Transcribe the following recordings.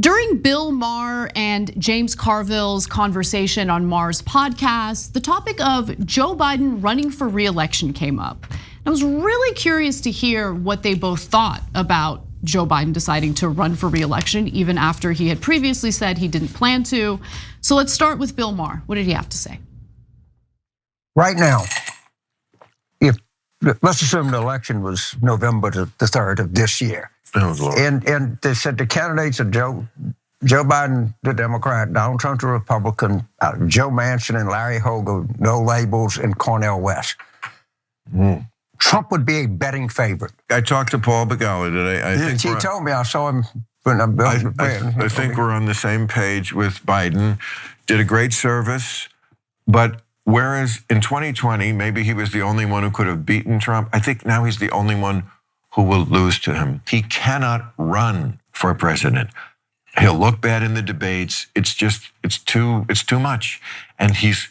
During Bill Maher and James Carville's conversation on Maher's podcast, the topic of Joe Biden running for re-election came up. I was really curious to hear what they both thought about Joe Biden deciding to run for re-election, even after he had previously said he didn't plan to. So let's start with Bill Maher. What did he have to say? Right now, let's assume the election was November the 3rd of this year. Oh, and they said the candidates are Joe Biden, the Democrat, Donald Trump, the Republican, Joe Manchin and Larry Hogan, no labels, and Cornel West. Trump would be a betting favorite. I talked to Paul Begala today. He told me, I saw him. I think we're on the same page with Biden. Did a great service, but whereas in 2020, maybe he was the only one who could have beaten Trump, I think now he's the only one who will lose to him. He cannot run for president. He'll look bad in the debates. It's too much. And he's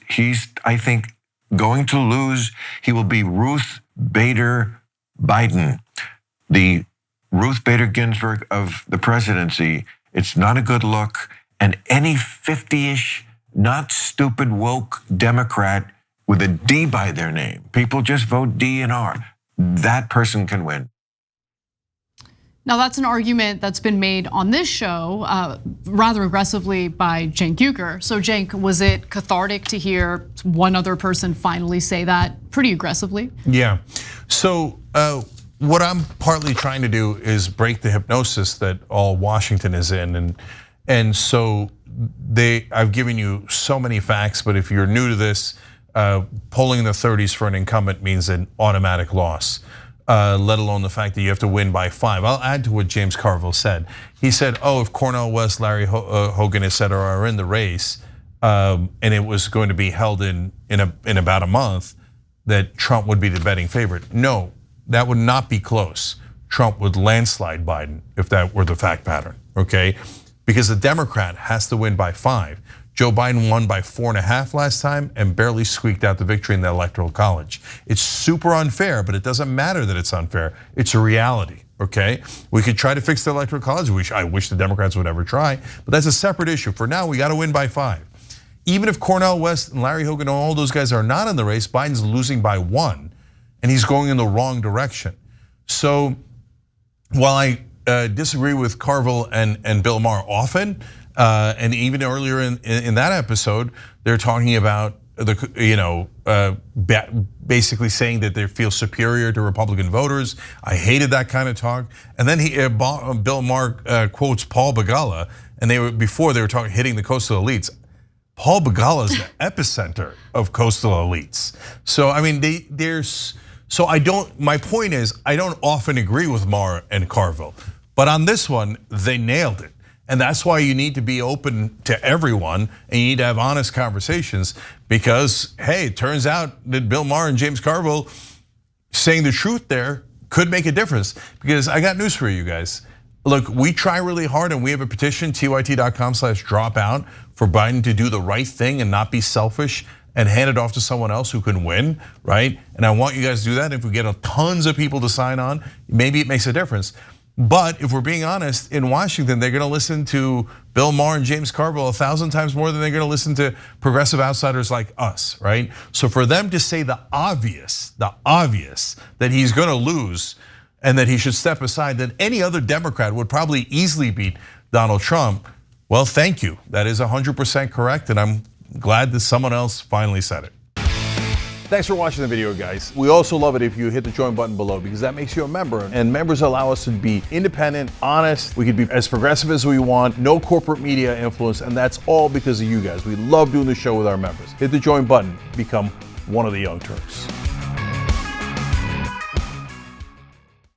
I think going to lose. He will be Ruth Bader Biden, the Ruth Bader Ginsburg of the presidency. It's not a good look. And any 50-ish, not stupid woke Democrat with a D by their name, people just vote D and R, that person can win. Now that's an argument that's been made on this show rather aggressively by Cenk Uygur. So Cenk, was it cathartic to hear one other person finally say that pretty aggressively? Yeah, so what I'm partly trying to do is break the hypnosis that all Washington is in. And so I've given you so many facts, but if you're new to this, polling in the 30s for an incumbent means an automatic loss. Let alone the fact that you have to win by 5. I'll add to what James Carville said. He said, if Cornel West, Larry Hogan, et cetera, are in the race, and it was going to be held in about a month, that Trump would be the betting favorite. No, that would not be close. Trump would landslide Biden if that were the fact pattern, okay? Because the Democrat has to win by 5. Joe Biden won by 4.5 last time and barely squeaked out the victory in the Electoral College. It's super unfair, but it doesn't matter that it's unfair. It's a reality, okay? We could try to fix the Electoral College. I wish the Democrats would ever try, but that's a separate issue. For now, we got to win by 5. Even if Cornel West and Larry Hogan and all those guys are not in the race, Biden's losing by 1, and he's going in the wrong direction. So while I disagree with Carville and Bill Maher often, and even earlier in that episode, they're talking about basically saying that they feel superior to Republican voters. I hated that kind of talk. And then Bill Maher quotes Paul Begala, and before they were talking hitting the coastal elites. Paul Begala is the epicenter of coastal elites. So I mean, my point is, I don't often agree with Maher and Carville, but on this one, they nailed it. And that's why you need to be open to everyone and you need to have honest conversations because, hey, it turns out that Bill Maher and James Carville saying the truth there could make a difference. Because I got news for you guys. Look, we try really hard and we have a petition, tyt.com/dropout, for Biden to do the right thing and not be selfish and hand it off to someone else who can win, right? And I want you guys to do that. If we get tons of people to sign on, maybe it makes a difference. But if we're being honest, in Washington, they're gonna listen to Bill Maher and James Carville 1,000 times more than they're gonna listen to progressive outsiders like us, right? So for them to say the obvious, that he's gonna lose and that he should step aside, that any other Democrat would probably easily beat Donald Trump, well, thank you. That is 100% correct, and I'm glad that someone else finally said it. Thanks for watching the video, guys. We also love it if you hit the join button below because that makes you a member, and members allow us to be independent, honest. We can be as progressive as we want, no corporate media influence, and that's all because of you guys. We love doing the show with our members. Hit the join button, become one of the Young Turks.